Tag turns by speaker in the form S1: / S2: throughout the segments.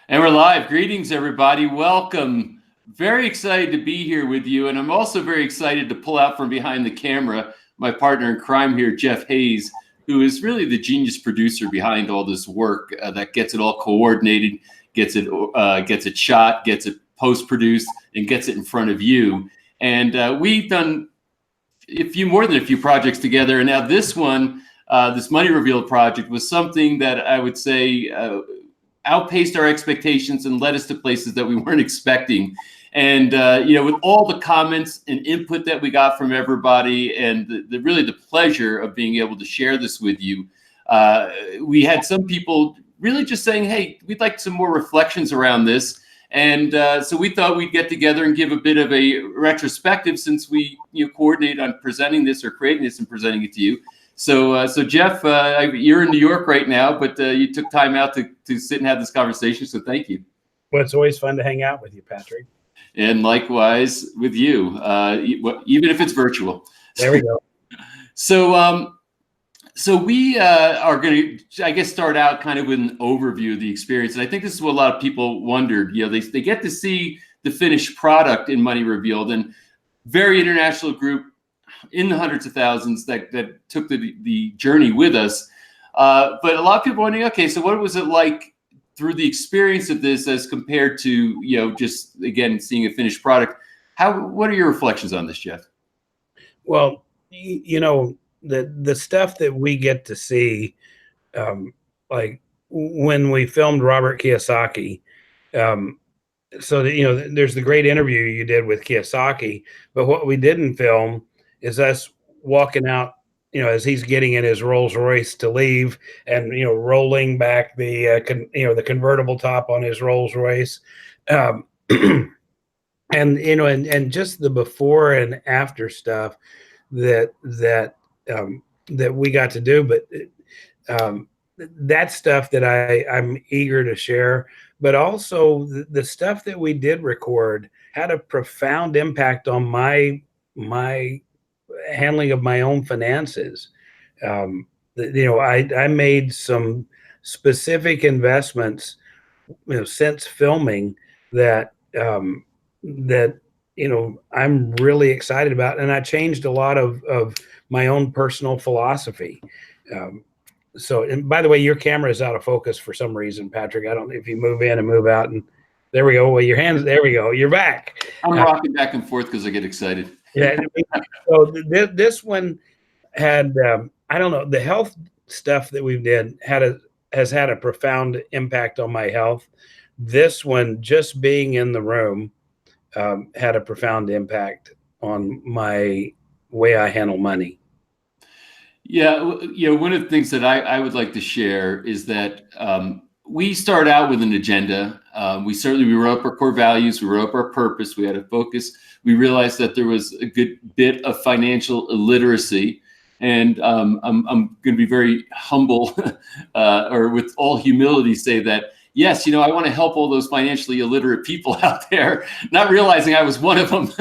S1: And we're live. Greetings, everybody. Welcome. Very excited to be here with you. And I'm also very excited to pull out from behind the camera my partner in crime here, Jeff Hayes, who is really the genius producer behind all this work that gets it all coordinated, gets it shot, gets it post-produced, and gets it in front of you. And we've done more than a few projects together. And now this one, this Money Reveal project, was something that I would say outpaced our expectations and led us to places that we weren't expecting. And with all the comments and input that we got from everybody, and really the pleasure of being able to share this with you, we had some people really just saying, "Hey, we'd like some more reflections around this." And so we thought we'd get together and give a bit of a retrospective, since we coordinate on presenting this or creating this and presenting it to you. So Jeff, you're in New York right now, but you took time out to sit and have this conversation. So thank you.
S2: Well, it's always fun to hang out with you, Patrick.
S1: And likewise with you, even if it's virtual.
S2: There we go.
S1: So we are going to, I guess, start out kind of with an overview of the experience. And I think this is what a lot of people wondered. They get to see the finished product in Money Revealed, and very international group in the hundreds of thousands that took the journey with us. But a lot of people wondering, okay, so what was it like through the experience of this as compared to, just, again, seeing a finished product? What are your reflections on this, Jeff?
S2: Well, the stuff that we get to see, like when we filmed Robert Kiyosaki, so that, there's the great interview you did with Kiyosaki, but what we didn't film is us walking out, as he's getting in his Rolls Royce to leave, and rolling back the convertible top on his Rolls Royce, and just the before and after stuff that we got to do. But that stuff that I'm eager to share, but also the stuff that we did record had a profound impact on my handling of my own finances. I made some specific investments, since filming that I'm really excited about, and I changed a lot of my own personal philosophy. And by the way, your camera is out of focus for some reason, Patrick. I don't know if you move in and move out, and there we go. Well, your hands, there we go. You're back.
S1: I'm rocking back and forth because I get excited.
S2: Yeah. So this one had, I don't know, the health stuff that we did has had a profound impact on my health. This one, just being in the room, had a profound impact on my way I handle money.
S1: Yeah, one of the things that I would like to share is that we start out with an agenda. We wrote up our core values, we wrote up our purpose, we had a focus. We realized that there was a good bit of financial illiteracy. And I'm going to be very humble, or with all humility say that, yes, I want to help all those financially illiterate people out there, not realizing I was one of them.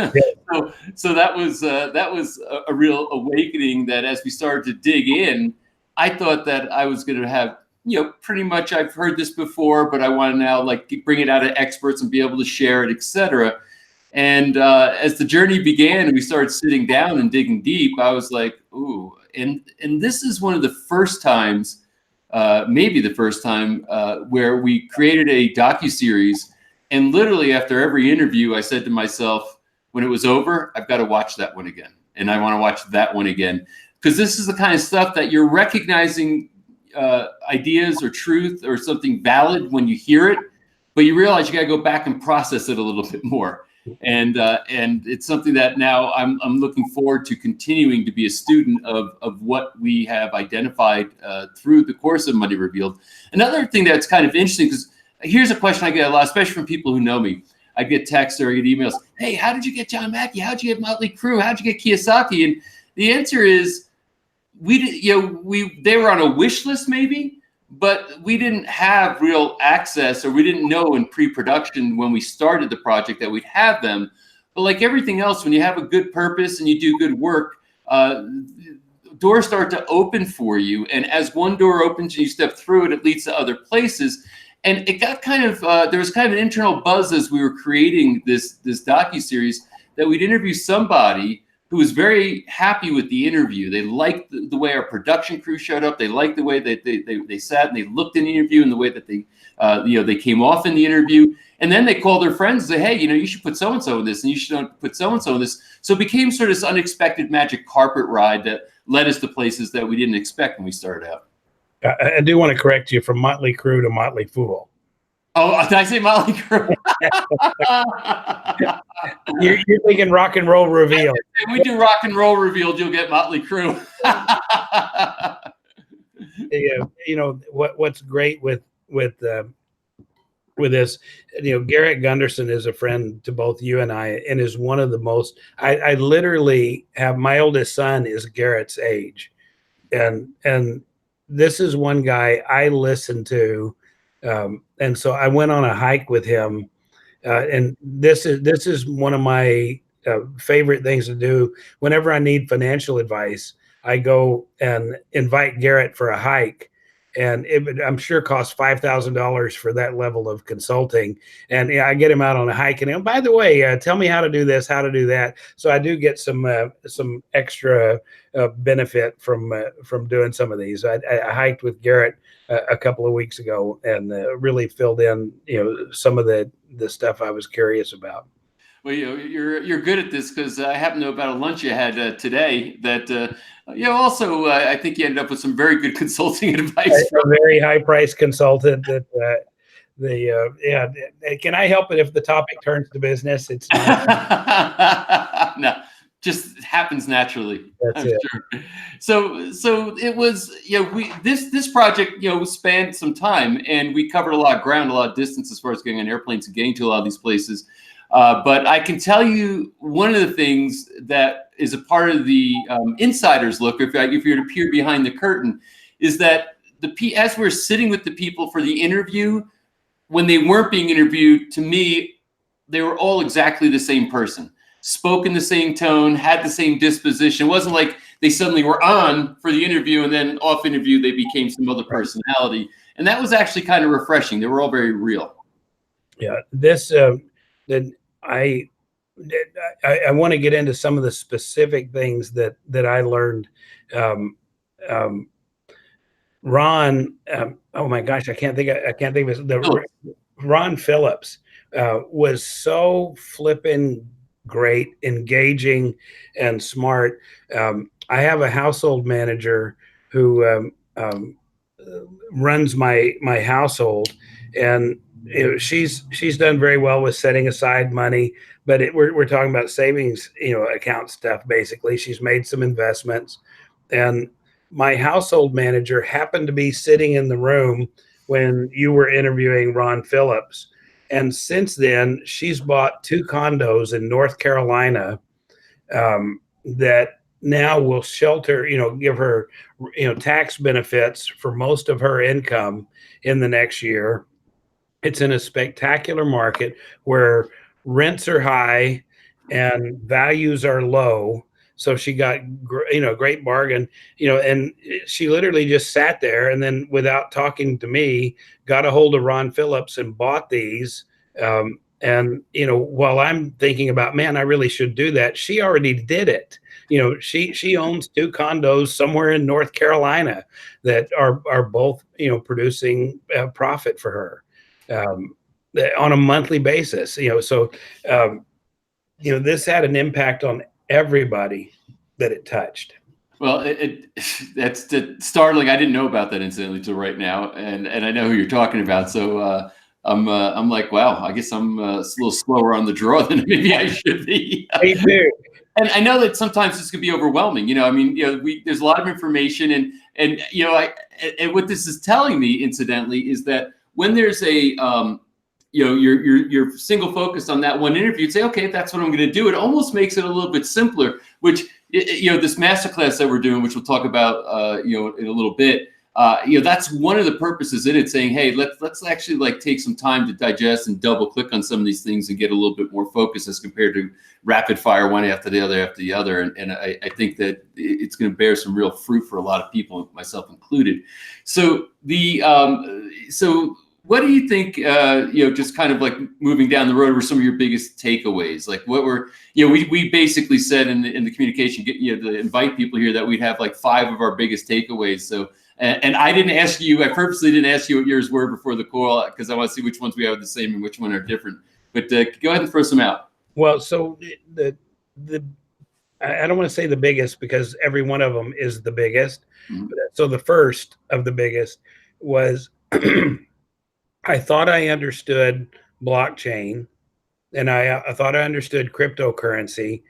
S1: So that was a real awakening, that as we started to dig in, I thought that I was going to have, pretty much, I've heard this before, but I want to now bring it out of experts and be able to share it, etc. And as the journey began and we started sitting down and digging deep, I was like, ooh, and this is one of the first times, maybe the first time, where we created a docuseries. And literally after every interview, I said to myself, when it was over, I've got to watch that one again. And I want to watch that one again. Because this is the kind of stuff that you're recognizing ideas or truth or something valid when you hear it, but you realize you got to go back and process it a little bit more. And it's something that now I'm looking forward to continuing to be a student of what we have identified through the course of Money Revealed. Another thing that's kind of interesting, because here's a question I get a lot, especially from people who know me. I get texts or I get emails. Hey, how did you get John Mackey? How'd you get Motley Crue? How'd you get Kiyosaki? And the answer is, they were on a wish list maybe, but we didn't have real access, or we didn't know in pre-production when we started the project that we'd have them. But like everything else, when you have a good purpose and you do good work, doors start to open for you. And as one door opens and you step through it, it leads to other places. And it got kind of there was kind of an internal buzz as we were creating this docuseries that we'd interview somebody who was very happy with the interview. They liked the way our production crew showed up. They liked the way that they sat and they looked in the interview and the way that they came off in the interview. And then they called their friends and say, hey, you should put so-and-so in this and you should put so-and-so in this. So it became sort of this unexpected magic carpet ride that led us to places that we didn't expect when we started out.
S2: I do want to correct you from Motley Crue to Motley Fool.
S1: Oh, did I say Motley Crue?
S2: You're thinking Rock and Roll Revealed.
S1: If we do Rock and Roll Revealed, you'll get Motley Crue.
S2: What's great with this, Garrett Gunderson is a friend to both you and I, and is one of the most. I literally have, my oldest son is Garrett's age, and this is one guy I listen to. And so I went on a hike with him, and this is one of my favorite things to do. Whenever I need financial advice, I go and invite Garrett for a hike, and I'm sure costs $5,000 for that level of consulting. And I get him out on a hike, and by the way, tell me how to do this, how to do that. So I do get some extra benefit from doing some of these. I hiked with Garrett a couple of weeks ago and really filled in, some of the stuff I was curious about.
S1: Well, you're good at this because I happen to know about a lunch you had today that, also I think you ended up with some very good consulting advice.
S2: A very high price consultant that can I help it if the topic turns to business? It's not.
S1: No, just happens naturally.
S2: That's it.
S1: Sure. So it was, this project, spanned some time, and we covered a lot of ground, a lot of distance as far as getting on airplanes and getting to a lot of these places. But I can tell you one of the things that is a part of the insider's look, if you're to peer behind the curtain, is that as we're sitting with the people for the interview, when they weren't being interviewed, to me, they were all exactly the same person. Spoke in the same tone, had the same disposition. It wasn't like they suddenly were on for the interview and then off interview they became some other personality. And that was actually kind of refreshing. They were all very real. Yeah.
S2: I want to get into some of the specific things that I learned. Ron, oh my gosh, I can't think of his, Ron Phillips was so flippin' great, engaging, and smart. I have a household manager who runs my household, and she's done very well with setting aside money, but we're talking about savings, account stuff. Basically, she's made some investments, and my household manager happened to be sitting in the room when you were interviewing Ron Phillips. And since then, she's bought 2 condos in North Carolina that now will shelter, give her, tax benefits for most of her income in the next year. It's in a spectacular market where rents are high and values are low. So she got, great bargain, and she literally just sat there and then, without talking to me, got a hold of Ron Phillips and bought these. And, while I'm thinking about, man, I really should do that, she already did it. She owns 2 condos somewhere in North Carolina that are both, producing profit for her on a monthly basis. So this had an impact on everybody that it touched.
S1: Well, that's startling. I didn't know about that incident until right now, and I know who you're talking about. So I'm like, wow, I guess I'm a little slower on the draw than maybe I should be.
S2: Me too.
S1: And I know that sometimes this can be overwhelming. There's a lot of information, and what this is telling me, incidentally, is that when there's a you're single focused on that one interview, you'd say, okay, that's what I'm going to do. It almost makes it a little bit simpler, which, this masterclass that we're doing, which we'll talk about, in a little bit, that's one of the purposes in it, saying, hey, let's actually take some time to digest and double click on some of these things and get a little bit more focus as compared to rapid fire one after the other. And I think that it's going to bear some real fruit for a lot of people, myself included. So what do you think, just kind of like moving down the road, were some of your biggest takeaways? Like what were, we basically said in the communication, to invite people here that we'd have like 5 of our biggest takeaways. So, and I didn't ask you, I purposely didn't ask you what yours were before the call, because I want to see which ones we have the same and which one are different. But go ahead and throw some out.
S2: Well, so I don't want to say the biggest, because every one of them is the biggest. Mm-hmm. So the first of the biggest was I thought I understood blockchain, and I thought I understood cryptocurrency,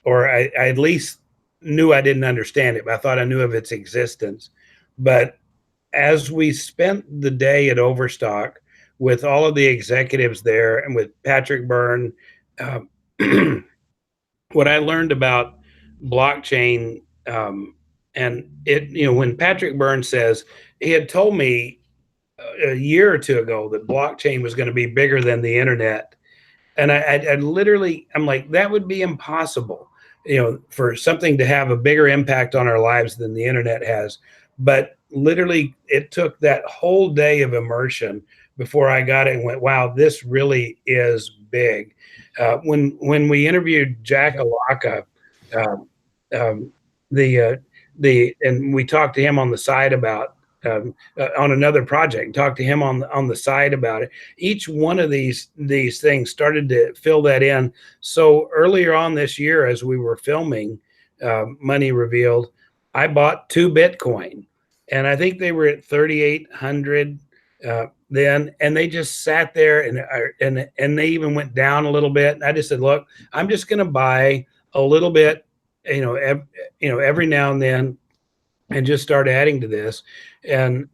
S2: or I at least knew I didn't understand it, but I thought I knew of its existence. But as we spent the day at Overstock with all of the executives there and with Patrick Byrne, what I learned about blockchain, and it, when Patrick Byrne says, he had told me a year or two ago that blockchain was going to be bigger than the internet. And I literally, I'm like, that would be impossible, for something to have a bigger impact on our lives than the internet has. But literally, it took that whole day of immersion before I got it and went, wow, this really is big. When we interviewed Jack Alaka, and we talked to him on the side about, on another project, talked to him on the side about it. Each one of these things started to fill that in. So earlier on this year, as we were filming Money Revealed, I bought 2 Bitcoin, and I think they were at 3,800 then, and they just sat there, and they even went down a little bit. And I just said, look, I'm just going to buy a little bit, every now and then, and just start adding to this. And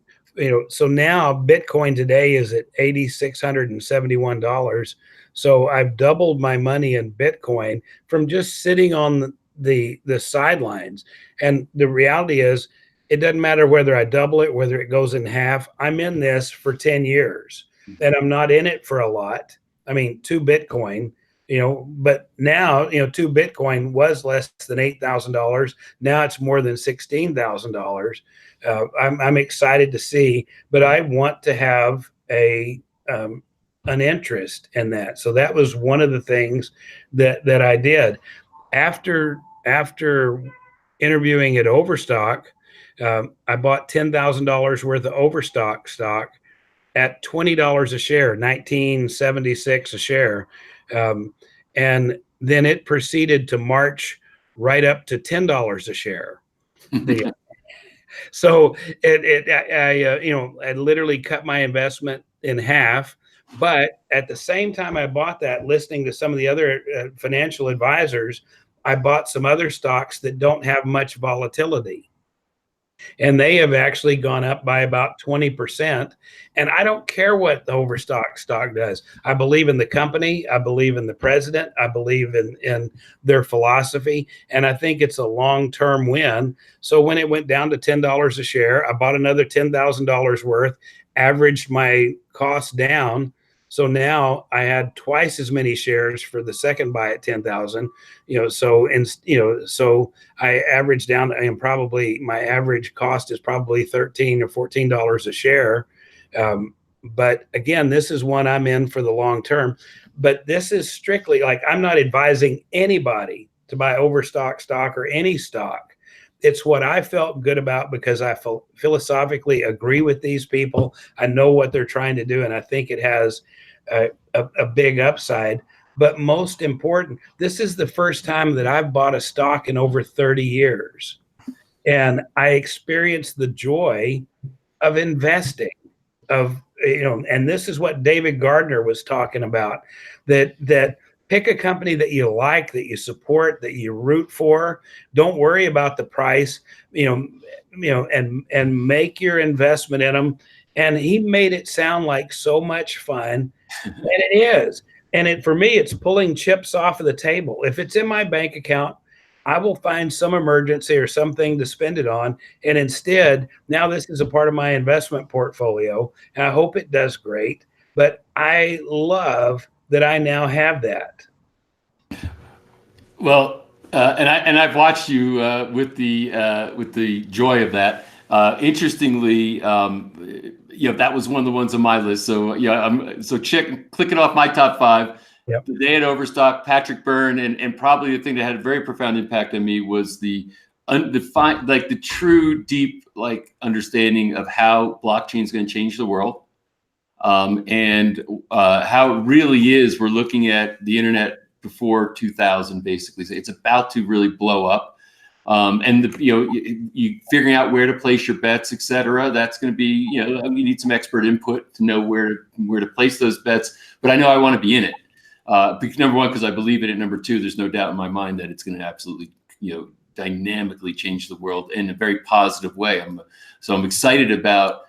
S2: so now Bitcoin today is at $8,671. So I've doubled my money in Bitcoin from just sitting on the sidelines. And the reality is, it doesn't matter whether I double it, whether it goes in half. I'm in this for 10 years, and I'm not in it for a lot. I mean, 2 Bitcoin, but now, 2 Bitcoin was less than $8,000. Now it's more than $16,000. I'm excited to see, but I want to have an interest in that. So that was one of the things that I did after interviewing at Overstock. I bought $10,000 worth of Overstock stock at $20 a share, 1976 a share. And then it proceeded to march right up to $10 a share. So I literally cut my investment in half. But at the same time I bought that, listening to some of the other financial advisors, I bought some other stocks that don't have much volatility. And they have actually gone up by about 20%. And I don't care what the Overstock stock does. I believe in the company. I believe in the president. I believe in their philosophy. And I think it's a long-term win. So when it went down to $10 a share, I bought another $10,000 worth, averaged my costs down. So now I had twice as many shares for the second buy at 10,000, so I averaged down, and probably my average cost is probably $13 or $14 a share. But again, this is one I'm in for the long term, but this is strictly, like, I'm not advising anybody to buy Overstock stock or any stock. It's what I felt good about, because I philosophically agree with these people. I know what they're trying to do, and I think it has a big upside. But most important, this is the first time that I've bought a stock in over 30 years. And I experienced the joy of investing, and this is what David Gardner was talking about, that pick a company that you like, that you support, that you root for. Don't worry about the price, and make your investment in them. And he made it sound like so much fun, and it is. And for me, it's pulling chips off of the table. If it's in my bank account, I will find some emergency or something to spend it on. And instead, now this is a part of my investment portfolio, and I hope it does great. But I love that I now have that.
S1: Well, and I've watched you with the joy of that. Interestingly, that was one of the ones on my list. So yeah, I'm clicking off my top five.
S2: Yep.
S1: The Day at Overstock, Patrick Byrne, and probably the thing that had a very profound impact on me was the undefined, like the true deep understanding of how blockchain is going to change the world, and how it really is. We're looking at the internet before 2000, basically. So it's about to really blow up. And you figuring out where to place your bets, et cetera. That's going to be, you need some expert input to know where to place those bets. But I know I want to be in it. Number one, because I believe in it. Number two, there's no doubt in my mind that it's going to absolutely, dynamically change the world in a very positive way. I'm excited about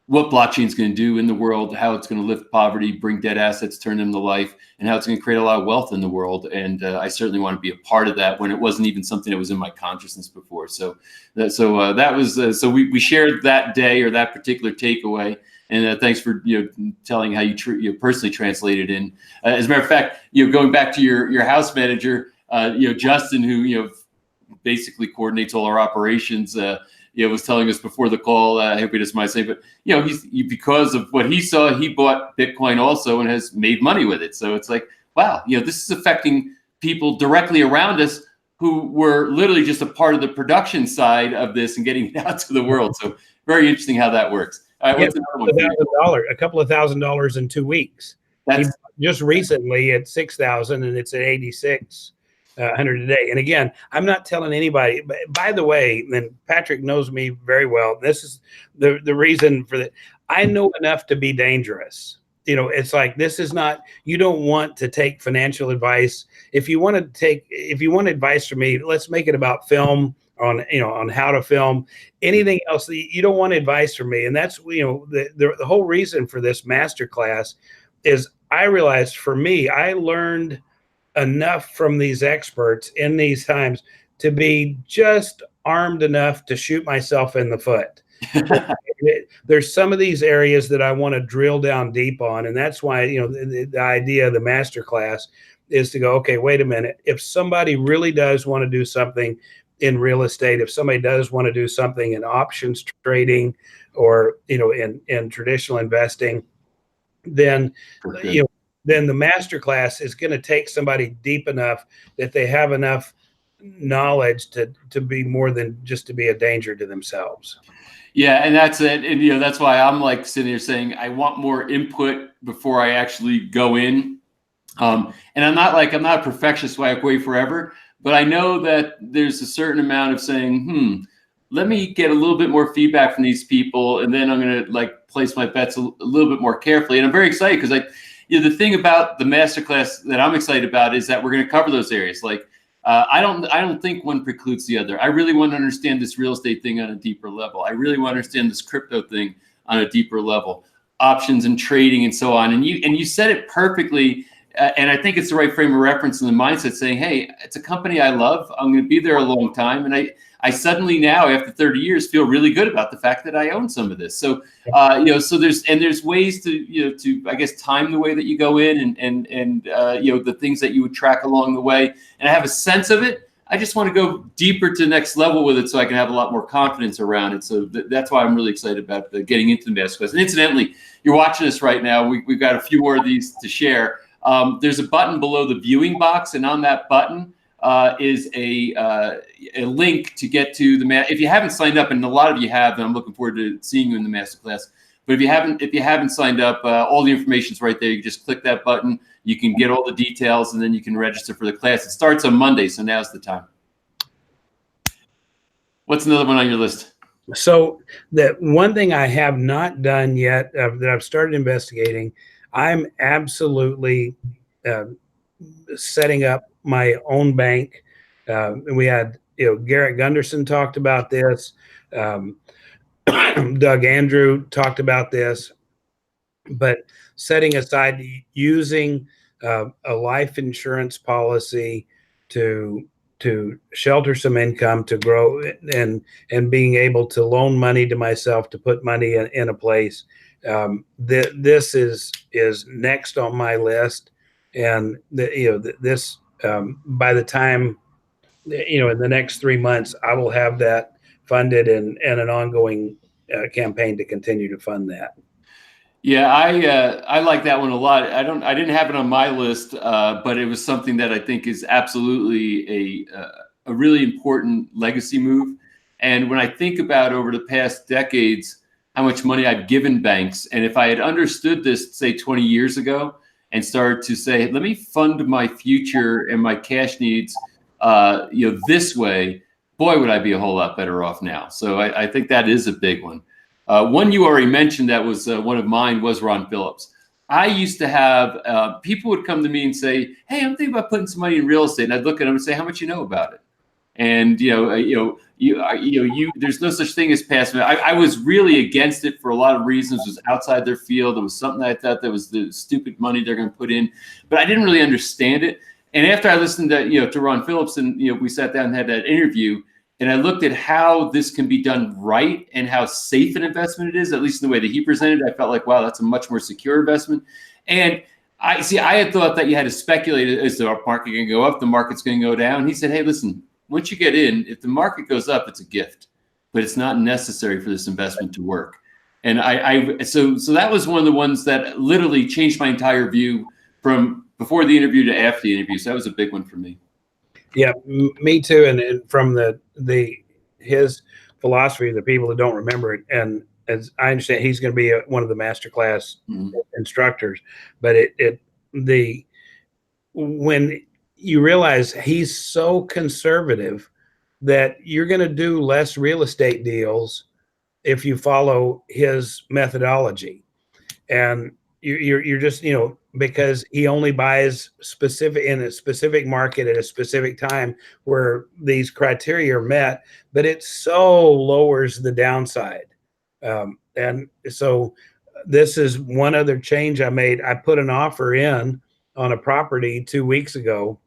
S1: what blockchain is going to do in the world, how it's going to lift poverty, bring dead assets, turn them to life, and how it's going to create a lot of wealth in the world. And I certainly want to be a part of that when it wasn't even something that was in my consciousness before. So we shared that day, or that particular takeaway. And thanks for telling how you personally translated in. As a matter of fact, going back to your house manager, Justin, who basically coordinates all our operations. Was telling us before the call, I hope he doesn't mind saying, but because of what he saw, he bought Bitcoin also and has made money with it. So it's like, wow, this is affecting people directly around us who were literally just a part of the production side of this and getting it out to the world. So very interesting how that works. All right, what's another one?
S2: A couple of $1,000s in 2 weeks. Just recently at 6,000, and it's at 8,600 a day. And again, I'm not telling anybody, but by the way, and Patrick knows me very well. This is the reason for that. I know enough to be dangerous. It's like, this is not, you don't want to take financial advice. If you want advice from me, let's make it about film, on how to film. Anything else, you don't want advice from me. And that's, the whole reason for this masterclass is I realized, for me, I learned enough from these experts in these times to be just armed enough to shoot myself in the foot. There's some of these areas that I want to drill down deep on. And that's why, the idea of the masterclass is to go, okay, wait a minute. If somebody really does want to do something in real estate, if somebody does want to do something in options trading, or, in traditional investing, then, then the masterclass is going to take somebody deep enough that they have enough knowledge to be more than just to be a danger to themselves.
S1: Yeah, and that's it. And that's why I'm sitting here saying I want more input before I actually go in. And I'm not a perfectionist who I wait forever, but I know that there's a certain amount of saying, let me get a little bit more feedback from these people, and then I'm going to place my bets a little bit more carefully. And I'm very excited because the thing about the masterclass that I'm excited about is that we're going to cover those areas. I don't think one precludes the other. I really want to understand this real estate thing on a deeper level. I really want to understand this crypto thing on a deeper level, options and trading and so on. And you said it perfectly. And I think it's the right frame of reference and the mindset, saying, hey, it's a company I love. I'm going to be there a long time. And I suddenly now, after 30 years, feel really good about the fact that I own some of this. So, so there's ways to I guess, time the way that you go in, and the things that you would track along the way. And I have a sense of it. I just want to go deeper to the next level with it, so I can have a lot more confidence around it. So that's why I'm really excited about getting into the masterclass. And incidentally, you're watching this right now. We've got a few more of these to share. There's a button below the viewing box, and on that button is a link to get to the if you haven't signed up, and a lot of you have, and I'm looking forward to seeing you in the masterclass. But if you haven't signed up, all the information's right there. You just click that button. You can get all the details, and then you can register for the class. It starts on Monday, so now's the time. What's another one on your list?
S2: So the one thing I have not done yet that I've started investigating, I'm absolutely setting up my own bank. And we had, Garrett Gunderson talked about this. Doug Andrew talked about this, but setting aside, using a life insurance policy to shelter some income, to grow, and being able to loan money to myself, to put money in a place. This is next on my list, and this by the time in the next 3 months, I will have that funded and an ongoing campaign to continue to fund that.
S1: Yeah, I like that one a lot. I didn't have it on my list, but it was something that I think is absolutely a really important legacy move. And when I think about over the past decades how much money I've given banks, and if I had understood this, say 20 years ago, and started to say, let me fund my future and my cash needs, this way, boy, would I be a whole lot better off now. So I think that is a big one. One you already mentioned that was one of mine was Ron Phillips. I used to have people would come to me and say, "Hey, I'm thinking about putting some money in real estate," and I'd look at them and say, "How much you know about it?" And there's no such thing as passive. I was really against it for a lot of reasons. It was outside their field. It was something I thought that was the stupid money they're going to put in, but I didn't really understand it. And after I listened to Ron Phillips, and we sat down and had that interview, and I looked at how this can be done right and how safe an investment it is, at least in the way that he presented, I felt like, wow, that's a much more secure investment. And I had thought that you had to speculate, is the market going to go up? The market's going to go down? He said, hey, listen, once you get in, if the market goes up, it's a gift, but it's not necessary for this investment to work. And so that was one of the ones that literally changed my entire view from before the interview to after the interview. So that was a big one for me.
S2: Yeah, me too. And from his philosophy, the people that don't remember it, and as I understand, he's going to be one of the masterclass instructors. But the when you realize he's so conservative that you're going to do less real estate deals if you follow his methodology, and you're just because he only buys specific in a specific market at a specific time where these criteria are met, but it so lowers the downside. And so this is one other change I made. I put an offer in on a property 2 weeks ago,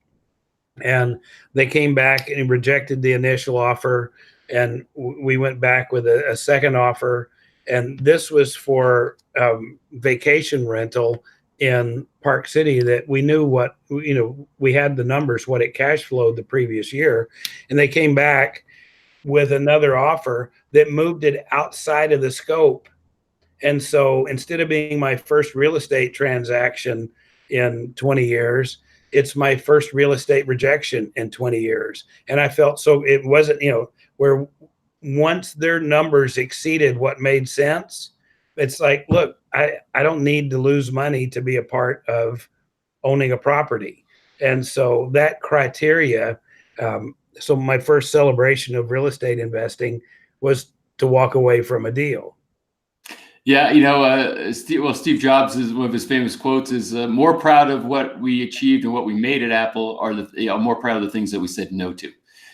S2: and they came back and rejected the initial offer, and we went back with a second offer, and this was for vacation rental in Park City that we knew what we had the numbers what it cash flowed the previous year, and they came back with another offer that moved it outside of the scope. And so instead of being my first real estate transaction in 20 years, it's my first real estate rejection in 20 years. And I felt so it wasn't, where once their numbers exceeded what made sense, it's like, look, I don't need to lose money to be a part of owning a property. And so that criteria, so my first celebration of real estate investing was to walk away from a deal.
S1: Yeah, Steve Jobs is one of his famous quotes is more proud of what we achieved and what we made at Apple are more proud of the things that we said no to.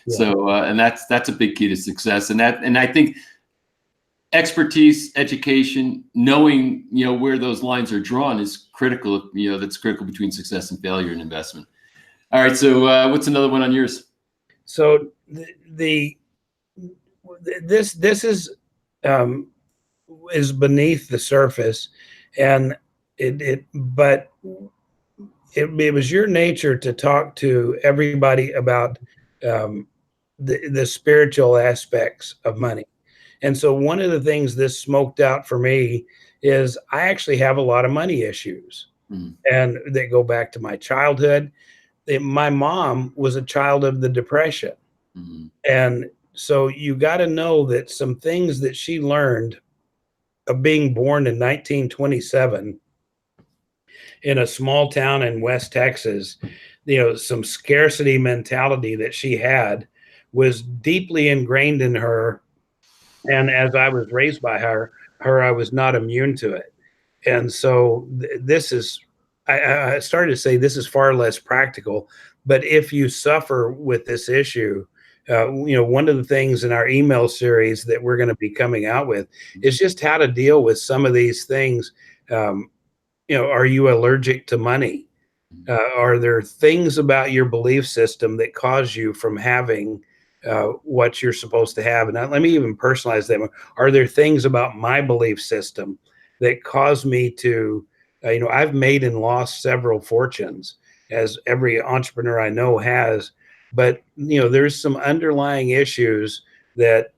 S1: Yeah. So, and that's a big key to success. And I think expertise, education, knowing where those lines are drawn is critical. That's critical between success and failure in investment. All right, so what's another one on yours?
S2: So this is beneath the surface, and it was your nature to talk to everybody about the spiritual aspects of money. And so one of the things this smoked out for me is I actually have a lot of money issues, and they go back to my childhood. My mom was a child of the Depression. And so you got to know that some things that she learned of being born in 1927 in a small town in West Texas, some scarcity mentality that she had was deeply ingrained in her. And as I was raised by her, I was not immune to it. And so this is, I started to say this is far less practical, but if you suffer with this issue, one of the things in our email series that we're going to be coming out with is just how to deal with some of these things. Are you allergic to money? Are there things about your belief system that cause you from having what you're supposed to have? And let me even personalize them. Are there things about my belief system that cause me to, I've made and lost several fortunes, as every entrepreneur I know has, but there's some underlying issues that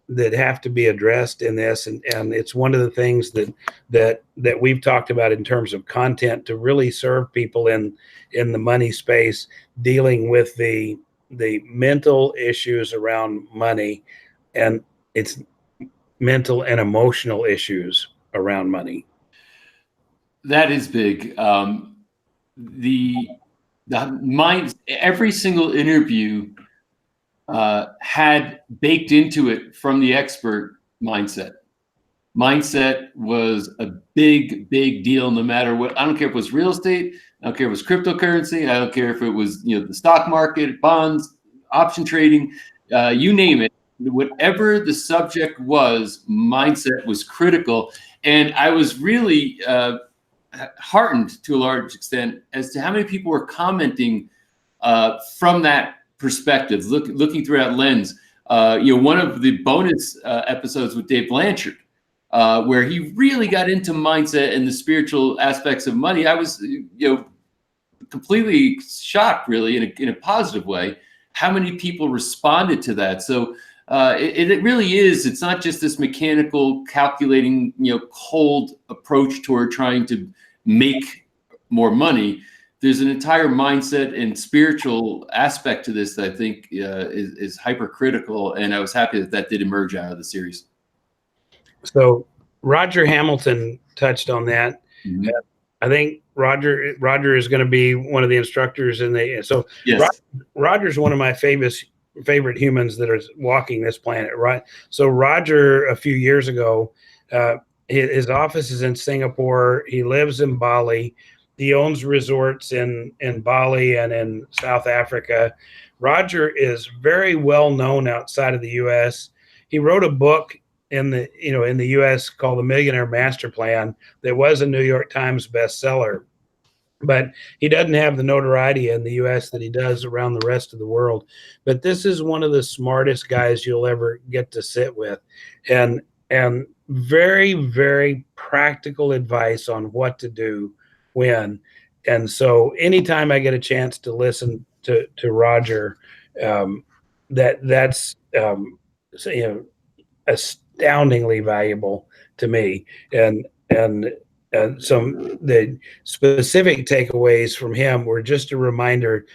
S2: that have to be addressed in this, and it's one of the things that we've talked about in terms of content to really serve people in the money space, dealing with the mental issues around money, and it's mental and emotional issues around money.
S1: That is big. The mind, every single interview had baked into it from the expert mindset. Mindset was a big, big deal. No matter what, I don't care if it was real estate, I don't care if it was cryptocurrency, I don't care if it was the stock market, bonds, option trading, you name it. Whatever the subject was, mindset was critical. And I was really heartened to a large extent as to how many people were commenting from that perspective, looking through that lens. One of the bonus episodes with Dave Blanchard, where he really got into mindset and the spiritual aspects of money, I was, completely shocked, really, in a positive way, how many people responded to that. So it really is. It's not just this mechanical, calculating, cold approach toward trying to make more money. There's an entire mindset and spiritual aspect to this that I think is hypercritical, and I was happy that did emerge out of the series.
S2: So Roger Hamilton touched on that.
S1: Mm-hmm.
S2: I think Roger is going to be one of the instructors in the. So
S1: yes.
S2: Roger's one of my favorite humans that are walking this planet, right? So Roger, a few years ago, his office is in Singapore. He lives in Bali. He owns resorts in Bali and in South Africa. Roger is very well known outside of the U.S. He wrote a book in the U.S. called The Millionaire Master Plan that was a New York Times bestseller, but he doesn't have the notoriety in the U.S. that he does around the rest of the world. But this is one of the smartest guys you'll ever get to sit with, and very, very practical advice on what to do when. And so anytime I get a chance to listen to Roger, that's astoundingly valuable to me. And some the specific takeaways from him were just a reminder.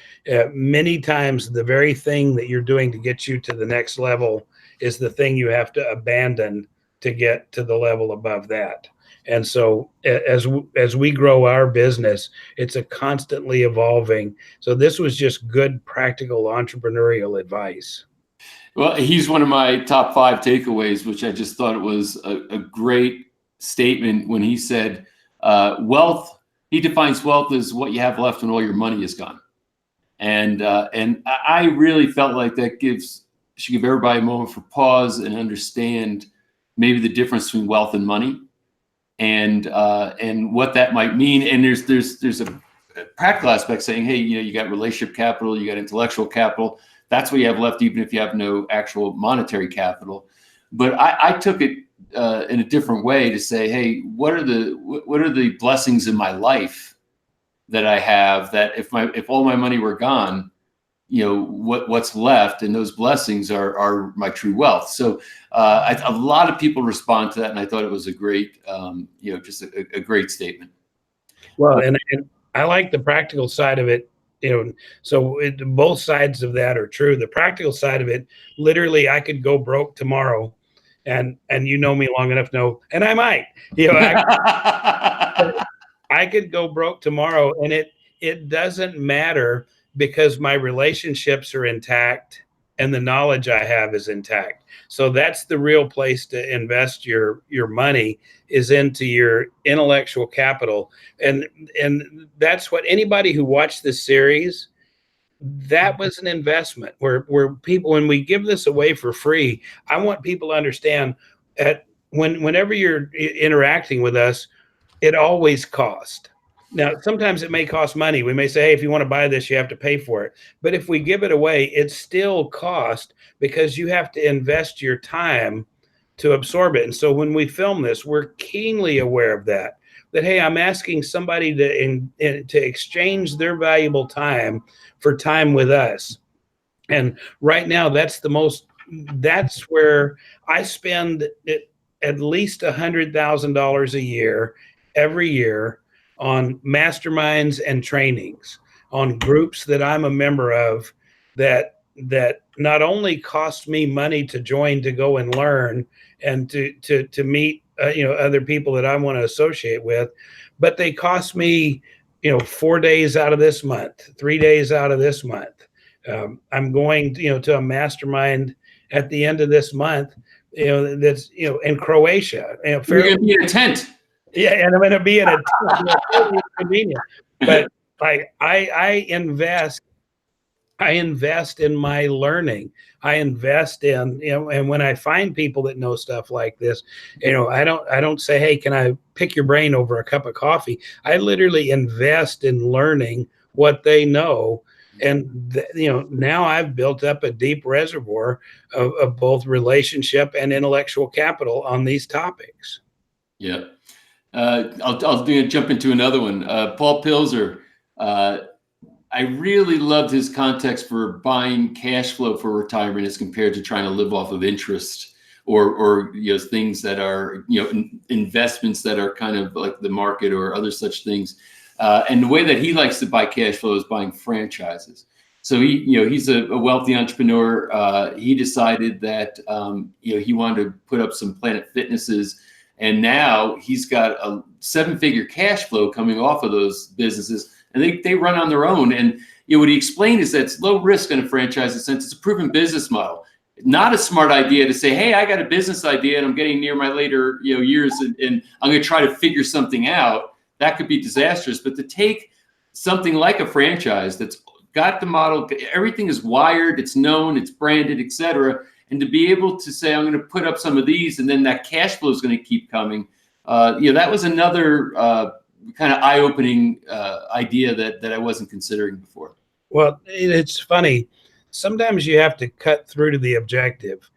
S2: Many times, the very thing that you're doing to get you to the next level is the thing you have to abandon to get to the level above that. And so as we grow our business, it's a constantly evolving. So this was just good, practical entrepreneurial advice.
S1: Well, he's one of my top 5 takeaways, which I just thought it was a great statement when he said, wealth, he defines wealth as what you have left when all your money is gone. And I really felt like that should give everybody a moment for pause and understand maybe the difference between wealth and money and what that might mean. And there's a practical aspect saying, hey, you got relationship capital, you got intellectual capital. That's what you have left, even if you have no actual monetary capital. But I took it in a different way to say, hey, what are the blessings in my life that I have that if all my money were gone, what's left, and those blessings are my true wealth. So a lot of people respond to that, and I thought it was a great, just a great statement.
S2: Well, and I like the practical side of it. So both sides of that are true. The practical side of it, literally, I could go broke tomorrow, and you know me long enough to know, and I might, I could go broke tomorrow, and it doesn't matter because my relationships are intact and the knowledge I have is intact. So that's the real place to invest your money, is into your intellectual capital. And that's what anybody who watched this series, that was an investment where people, when we give this away for free, I want people to understand that whenever you're interacting with us, it always costs. Now, sometimes it may cost money. We may say, hey, if you want to buy this, you have to pay for it. But if we give it away, it's still cost, because you have to invest your time to absorb it. And so when we film this, we're keenly aware of that, hey, I'm asking somebody to exchange their valuable time for time with us. And right now, that's the most that's where I spend at least $100,000 a year, every year, on masterminds and trainings, on groups that I'm a member of, that not only cost me money to join, to go and learn, and to meet other people that I want to associate with, but they cost me 4 days out of this month, 3 days out of this month. I'm going to a mastermind at the end of this month, that's in Croatia.
S1: You're going to be in a tent.
S2: Yeah, and I'm going to be in a tent. Totally inconvenient. But like I invest in my learning. I invest in, and when I find people that know stuff like this, I don't say, hey, can I pick your brain over a cup of coffee? I literally invest in learning what they know. And now I've built up a deep reservoir of both relationship and intellectual capital on these topics.
S1: Yeah. I'll jump into another one. Paul Pilzer. I really loved his context for buying cash flow for retirement as compared to trying to live off of interest or things that are investments that are kind of like the market or other such things. And the way that he likes to buy cash flow is buying franchises. So he's a wealthy entrepreneur. He decided that he wanted to put up some Planet Fitnesses, and now he's got a 7-figure cash flow coming off of those businesses. And they run on their own. And what he explained is that it's low risk in a franchise, in the sense it's a proven business model. Not a smart idea to say, hey, I got a business idea and I'm getting near my later years and I'm going to try to figure something out. That could be disastrous. But to take something like a franchise that's got the model, everything is wired, it's known, it's branded, et cetera, and to be able to say, I'm going to put up some of these and then that cash flow is going to keep coming. That was another kind of eye-opening idea that I wasn't considering before.
S2: Well, it's funny. Sometimes you have to cut through to the objective.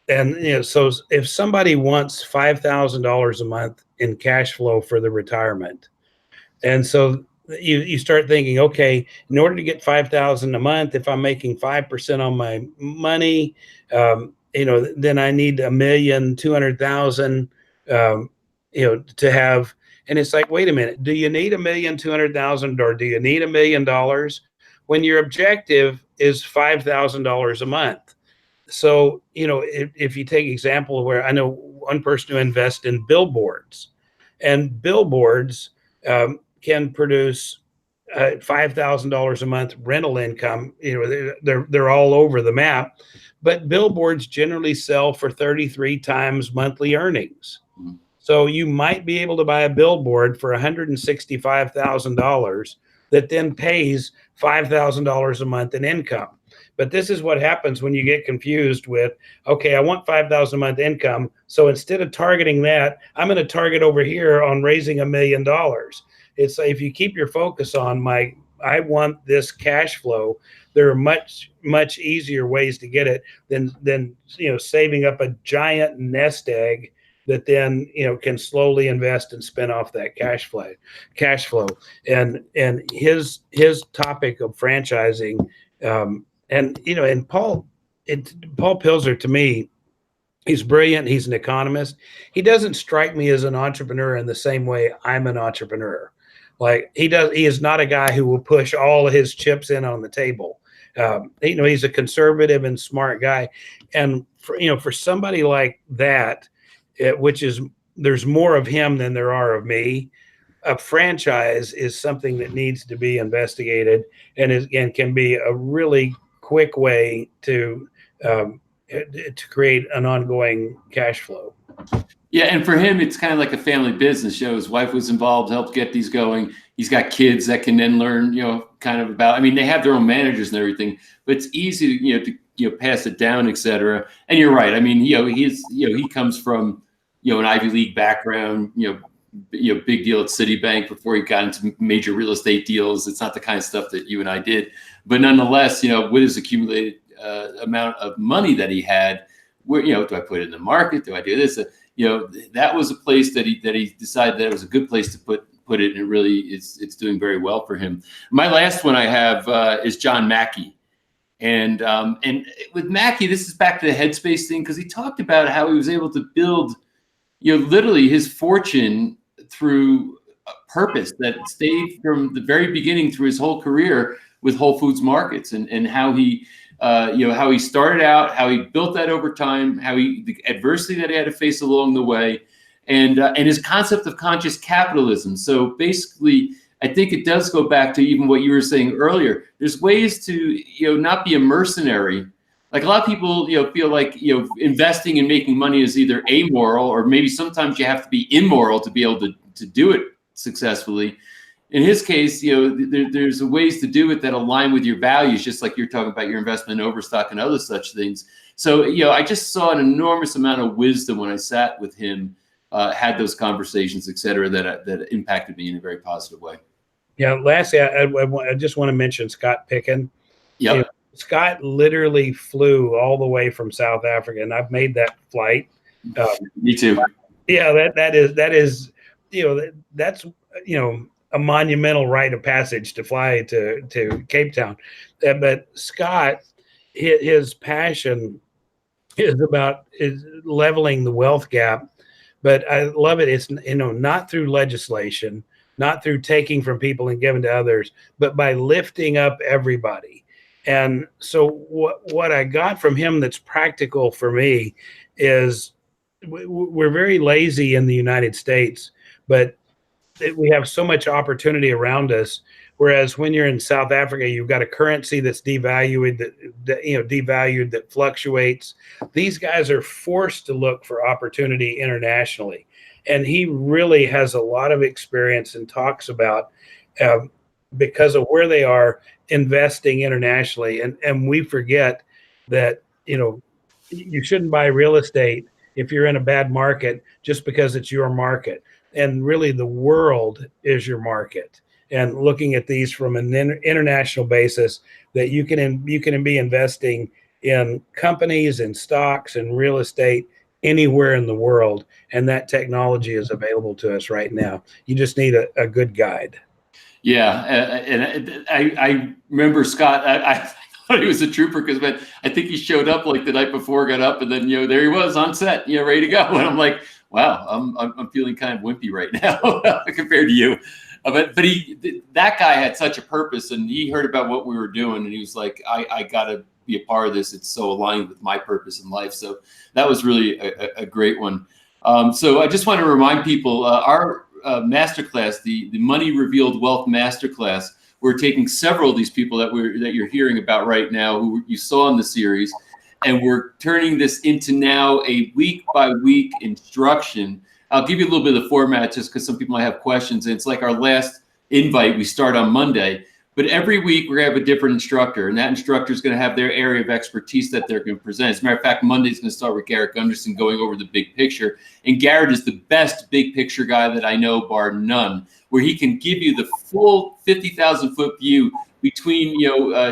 S2: And, so if somebody wants $5,000 a month in cash flow for the retirement, and so you start thinking, okay, in order to get $5,000 a month, if I'm making 5% on my money, then I need $1,200,000, to have. And it's like, wait a minute, do you need $1,200,000 or do you need $1 million when your objective is $5,000 a month? So, if you take example where I know one person who invests in billboards, and billboards can produce $5,000 a month rental income. They're all over the map, but billboards generally sell for 33 times monthly earnings. Mm-hmm. So you might be able to buy a billboard for $165,000 that then pays $5,000 a month in income. But this is what happens when you get confused with, okay, I want $5,000 a month income. So instead of targeting that, I'm going to target over here on raising $1 million. It's like, if you keep your focus on I want this cash flow, there are much, much easier ways to get it than saving up a giant nest egg that then can slowly invest and spin off that cash flow. And his topic of franchising, and Paul Pilzer, to me, he's brilliant. He's an economist. He doesn't strike me as an entrepreneur in the same way I'm an entrepreneur. Like he is not a guy who will push all of his chips in on the table. He's a conservative and smart guy. And for somebody like that, there's more of him than there are of me. A franchise is something that needs to be investigated and can be a really quick way to create an ongoing cash flow.
S1: Yeah, and for him, it's kind of like a family business. His wife was involved, helped get these going. He's got kids that can then learn, kind of about. I mean, they have their own managers and everything, but it's easy to pass it down, et cetera. And you're right. I mean, he comes from an Ivy League background. Big deal at Citibank before he got into major real estate deals. It's not the kind of stuff that you and I did, but nonetheless, with his accumulated amount of money that he had, where do I put it in the market? Do I do this? That was a place that he decided that it was a good place to put it, and it really it's doing very well for him. My last one I have is John Mackey, And with Mackey, this is back to the headspace thing, because he talked about how he was able to build, literally his fortune through a purpose that stayed from the very beginning through his whole career with Whole Foods Markets, and how he, how he started out, how he built that over time, the adversity that he had to face along the way, and his concept of conscious capitalism. So basically, I think it does go back to even what you were saying earlier. There's ways to, not be a mercenary. Like a lot of people, feel like, investing and making money is either amoral, or maybe sometimes you have to be immoral to be able to do it successfully. In his case, there's ways to do it that align with your values, just like you're talking about your investment in Overstock and other such things. So, I just saw an enormous amount of wisdom when I sat with him, had those conversations, et cetera, that impacted me in a very positive way.
S2: Yeah. Lastly, I just want to mention Scott Picken.
S1: Yep.
S2: Scott literally flew all the way from South Africa, and I've made that flight.
S1: Me too.
S2: Yeah, that is that's a monumental rite of passage to fly to Cape Town. But Scott, his passion is leveling the wealth gap. But I love it. It's not through legislation, not through taking from people and giving to others, but by lifting up everybody. And so what I got from him that's practical for me is we're very lazy in the United States, but we have so much opportunity around us. Whereas when you're in South Africa, you've got a currency that's devalued, that fluctuates. These guys are forced to look for opportunity internationally. And he really has a lot of experience and talks about, because of where they are, investing internationally. And we forget that, you shouldn't buy real estate if you're in a bad market just because it's your market. And really the world is your market. And looking at these from an international basis, that you can be investing in companies and stocks and real estate anywhere in the world. And that technology is available to us right now. You just need a good guide.
S1: Yeah, and I remember Scott. I thought he was a trooper, because I think he showed up like the night before, got up, and then there he was on set, ready to go. And I'm like, wow, I'm feeling kind of wimpy right now compared to you. But that guy had such a purpose, and he heard about what we were doing, and he was like, I got to be a part of this. It's so aligned with my purpose in life. So that was really a great one. So I just want to remind people, our masterclass, the Money Revealed Wealth Masterclass, we're taking several of these people that you're hearing about right now, who you saw in the series, and we're turning this into now a week by week instruction. I'll give you a little bit of the format just because some people might have questions. And it's like our last invite. We start on Monday, but every week we're going to have a different instructor, and that instructor is going to have their area of expertise that they're going to present. As a matter of fact, Monday's going to start with Garrett Gunderson going over the big picture. And Garrett is the best big picture guy that I know, bar none, where he can give you the full 50,000 foot view between,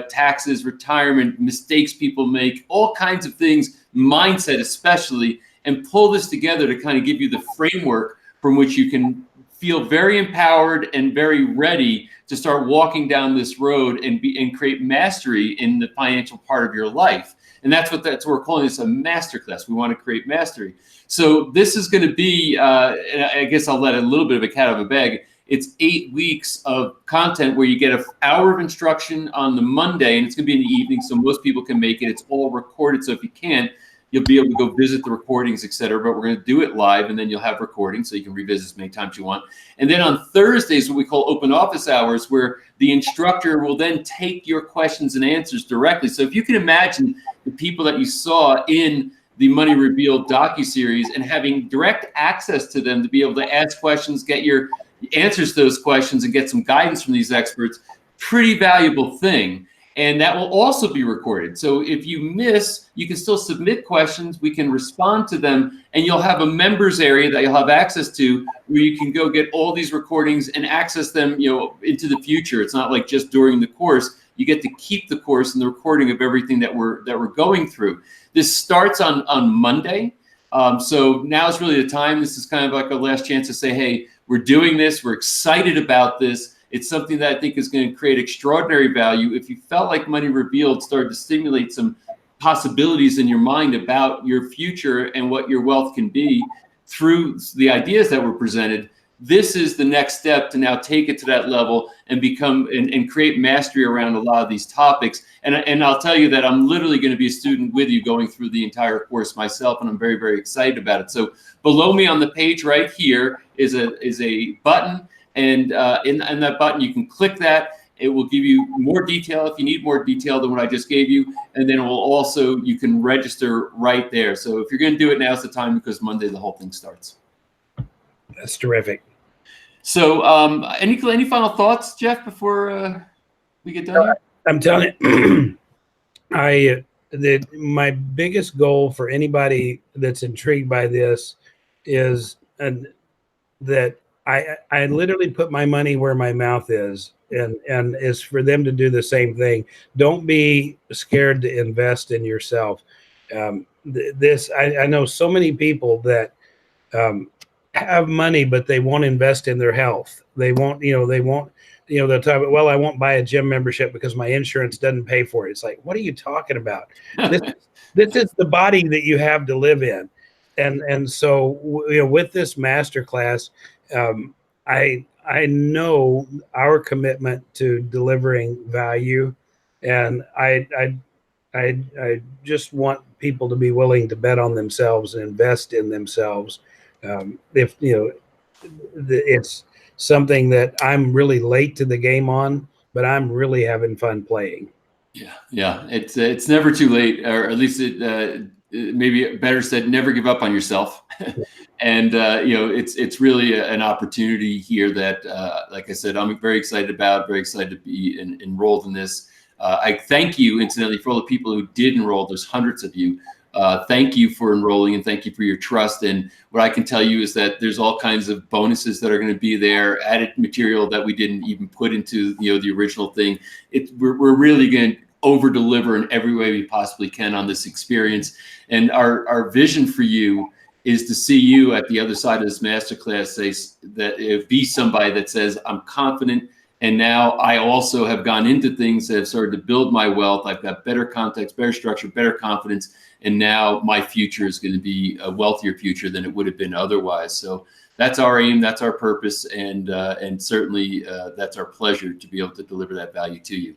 S1: taxes, retirement, mistakes people make, all kinds of things, mindset especially, and pull this together to kind of give you the framework from which you can feel very empowered and very ready to start walking down this road and create mastery in the financial part of your life. And that's what we're calling this, a masterclass. We want to create mastery. So this is going to be, and I guess I'll let a little bit of a cat out of a bag. It's 8 weeks of content where you get an hour of instruction on the Monday, and it's going to be in the evening, so most people can make it. It's all recorded, so if you can't, you'll be able to go visit the recordings, et cetera, but we're going to do it live, and then you'll have recordings so you can revisit as many times you want. And then on Thursdays, what we call open office hours, where the instructor will then take your questions and answers directly. So if you can imagine the people that you saw in the Money Revealed docuseries and having direct access to them to be able to ask questions, get your answers to those questions, and get some guidance from these experts, pretty valuable thing. And that will also be recorded. So if you miss, you can still submit questions. We can respond to them, and you'll have a members area that you'll have access to, where you can go get all these recordings and access them, into the future. It's not like just during the course. You get to keep the course and the recording of everything that we're going through. This starts on Monday. So now's really the time. This is kind of like our last chance to say, hey, we're doing this. We're excited about this. It's something that I think is going to create extraordinary value. If you felt like Money Revealed started to stimulate some possibilities in your mind about your future and what your wealth can be through the ideas that were presented, this is the next step to now take it to that level and become and create mastery around a lot of these topics. And I'll tell you that I'm literally going to be a student with you going through the entire course myself, and I'm very, very excited about it. So below me on the page right here is a button, and in that button you can click that. It will give you more detail if you need more detail than what I just gave you, and then it will also, you can register right there. So if you're going to do it, now's the time, because Monday the whole thing starts.
S2: That's terrific.
S1: So, any final thoughts, Jeff, before we get done here?
S2: I'm telling you, my biggest goal for anybody that's intrigued by this is that I literally put my money where my mouth is, and is for them to do the same thing. Don't be scared to invest in yourself. I know so many people that have money, but they won't invest in their health. They'll talk about, well, I won't buy a gym membership because my insurance doesn't pay for it. It's like, what are you talking about? This is the body that you have to live in. And so, with this masterclass, I know our commitment to delivering value, and I just want people to be willing to bet on themselves and invest in themselves. If it's something that I'm really late to the game on, but I'm really having fun playing.
S1: Yeah, it's never too late, or at least it maybe better said, never give up on yourself. And it's really an opportunity here that, like I said, I'm very excited about, very excited to be enrolled in this. I thank you, incidentally, for all the people who did enroll. There's hundreds of you. Thank you for enrolling, and thank you for your trust. And what I can tell you is that there's all kinds of bonuses that are going to be there, added material that we didn't even put into the original thing. We're really going to over deliver in every way we possibly can on this experience. And our vision for you is to see you at the other side of this masterclass say that be somebody that says, I'm confident, and now I also have gone into things that have started to build my wealth. I've got better context, better structure, better confidence, and now my future is going to be a wealthier future than it would have been otherwise. So that's our aim, that's our purpose, and certainly that's our pleasure to be able to deliver that value to you.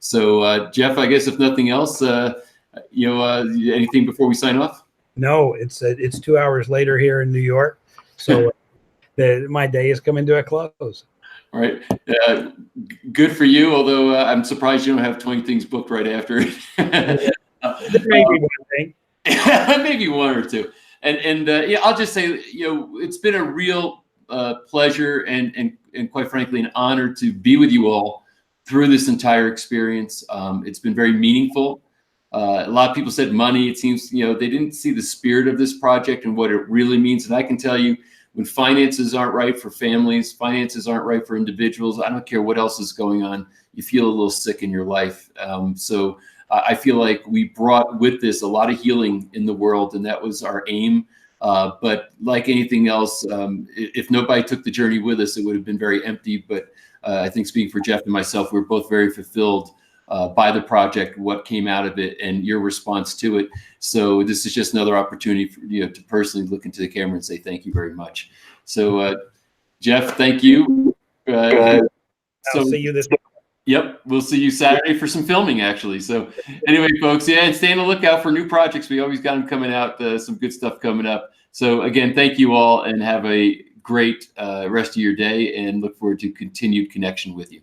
S1: So Jeff, I guess if nothing else, anything before we sign off?
S2: No, it's 2 hours later here in New York, so my day is coming to a close.
S1: All right, good for you. Although I'm surprised you don't have 20 things booked right after it.
S2: Maybe one thing,
S1: maybe one or two. And I'll just say, it's been a real pleasure and quite frankly an honor to be with you all through this entire experience. It's been very meaningful. A lot of people said money. It seems, they didn't see the spirit of this project and what it really means. And I can tell you, when finances aren't right for families, finances aren't right for individuals, I don't care what else is going on, you feel a little sick in your life. So I feel like we brought with this a lot of healing in the world, and that was our aim. But like anything else, if nobody took the journey with us, it would have been very empty. But I think, speaking for Jeff and myself, we're both very fulfilled by the project, what came out of it, and your response to it. So this is just another opportunity for to personally look into the camera and say thank you very much. So Jeff, thank you.
S2: I'll see you this week.
S1: Yep, we'll see you Saturday for some filming, actually. So anyway, folks, and stay on the lookout for new projects. We always got them coming out, some good stuff coming up. So again, thank you all, and have a great rest of your day, and look forward to continued connection with you.